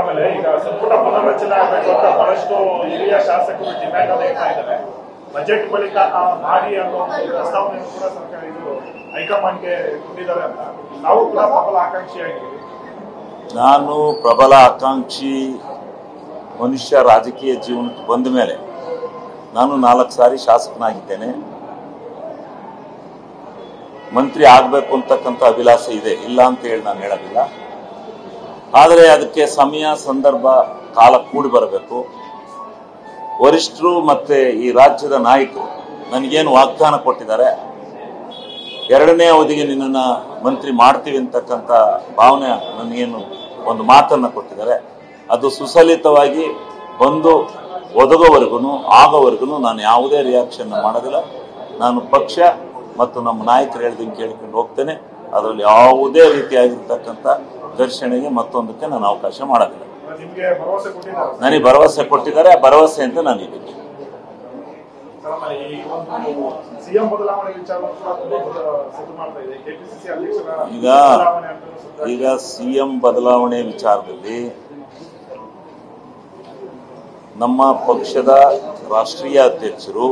ಆಮೇಲೆ ಈಗ ಸಂಪುಟ ಪುನರ್ರಚನೆ ಆಗಬೇಕು ಅಂತ ಬಹಳಷ್ಟು ಹಿರಿಯ ಶಾಸಕರು ಡಿಮ್ಯಾಂಡ್ ಅನ್ನು ಇಡ್ತಾ ಇದ್ದಾರೆ. ಬಜೆಟ್ ಬಳಿಕ ಮಾಡಿ ಅನ್ನೋ ಪ್ರಸ್ತಾವನೆಯನ್ನು ಕೂಡ ಸರ್ಕಾರ ಇದು ಹೈಕಮಾಂಡ್ಗೆ ಕೊಟ್ಟಿದ್ದಾರೆ ಅಂತ ನಾವು ಕೂಡ ಪ್ರಬಲ ಆಕಾಂಕ್ಷಿಯಾಗಿದ್ದೀವಿ. ನಾನು ಪ್ರಬಲ ಆಕಾಂಕ್ಷಿ ಮನುಷ್ಯ ರಾಜಕೀಯ ಜೀವನಕ್ಕೆ ಬಂದ ಮೇಲೆ ನಾನು 4 ಸಾರಿ ಶಾಸಕನಾಗಿದ್ದೇನೆ. ಮಂತ್ರಿ ಆಗಬೇಕು ಅಂತಕ್ಕಂಥ ಅಭಿಲಾಷೆ ಇದೆ, ಇಲ್ಲ ಅಂತ ಹೇಳಿ ನಾನು ಹೇಳೋದಿಲ್ಲ. ಆದರೆ ಅದಕ್ಕೆ ಸಮಯ ಸಂದರ್ಭ ಕಾಲ ಕೂಡಿ ಬರಬೇಕು. ವರಿಷ್ಠರು ಮತ್ತೆ ಈ ರಾಜ್ಯದ ನಾಯಕರು ನನಗೇನು ವಾಗ್ದಾನ ಕೊಟ್ಟಿದ್ದಾರೆ, 2ನೇ ಅವಧಿಗೆ ನಿನ್ನನ್ನು ಮಂತ್ರಿ ಮಾಡ್ತೀವಿ ಅಂತಕ್ಕಂಥ ಭಾವನೆ ನನಗೇನು ಒಂದು ಮಾತನ್ನು ಕೊಟ್ಟಿದ್ದಾರೆ, ಅದು ಸುಸಲಿತವಾಗಿ ಬಂದು ಒದಗೋವರೆಗೂ ಆಗೋವರೆಗೂ ನಾನು ಯಾವುದೇ ರಿಯಾಕ್ಷನ್ ಮಾಡೋದಿಲ್ಲ. ನಾನು ಪಕ್ಷ ಮತ್ತು ನಮ್ಮ ನಾಯಕರು ಹೇಳ್ದಂಗೆ ಕೇಳ್ಕೊಂಡು ಹೋಗ್ತೇನೆ. ಅದರಲ್ಲಿ ಯಾವುದೇ ರೀತಿಯಾಗಿರ್ತಕ್ಕಂಥ ಘರ್ಷಣೆಗೆ ಮತ್ತೊಂದಕ್ಕೆ ನಾನು ಅವಕಾಶ ಮಾಡೋದಿಲ್ಲ. ನನಗೆ ಭರವಸೆ ಕೊಟ್ಟಿದ್ದಾರೆ, ಆ ಭರವಸೆಯಿಂದ ನಾನು ಇದ್ದೀನಿ. ಈಗ ಸಿಎಂ ಬದಲಾವಣೆ ವಿಚಾರದಲ್ಲಿ ನಮ್ಮ ಪಕ್ಷದ ರಾಷ್ಟ್ರೀಯ ಅಧ್ಯಕ್ಷರು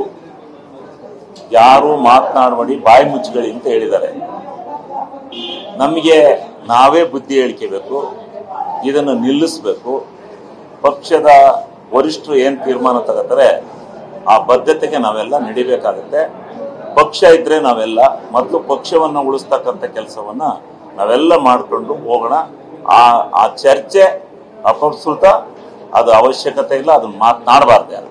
ಯಾರು ಮಾತನಾಡಬೇಡಿ, ಬಾಯಿ ಮುಚ್ಚಬೇಡಿ ಅಂತ ಹೇಳಿದ್ದಾರೆ. ನಮಗೆ ನಾವೇ ಬುದ್ಧಿ ಹೇಳಿಕೆಬೇಕು, ಇದನ್ನು ನಿಲ್ಲಿಸಬೇಕು. ಪಕ್ಷದ ವರಿಷ್ಠರು ಏನು ತೀರ್ಮಾನ ತಗೋತಾರೆ ಆ ಬದ್ಧತೆಗೆ ನಾವೆಲ್ಲ ನಡಿಬೇಕಾಗುತ್ತೆ. ಪಕ್ಷ ಇದ್ರೆ ನಾವೆಲ್ಲ ಮತ್ತು ಪಕ್ಷವನ್ನು ಉಳಿಸ್ತಕ್ಕಂಥ ಕೆಲಸವನ್ನ ನಾವೆಲ್ಲ ಮಾಡಿಕೊಂಡು ಹೋಗೋಣ. ಆ ಚರ್ಚೆ ಅಪ್ರಸ್ತುತ, ಅದು ಅವಶ್ಯಕತೆ ಇಲ್ಲ, ಅದನ್ನ ಮಾತನಾಡಬಾರ್ದು.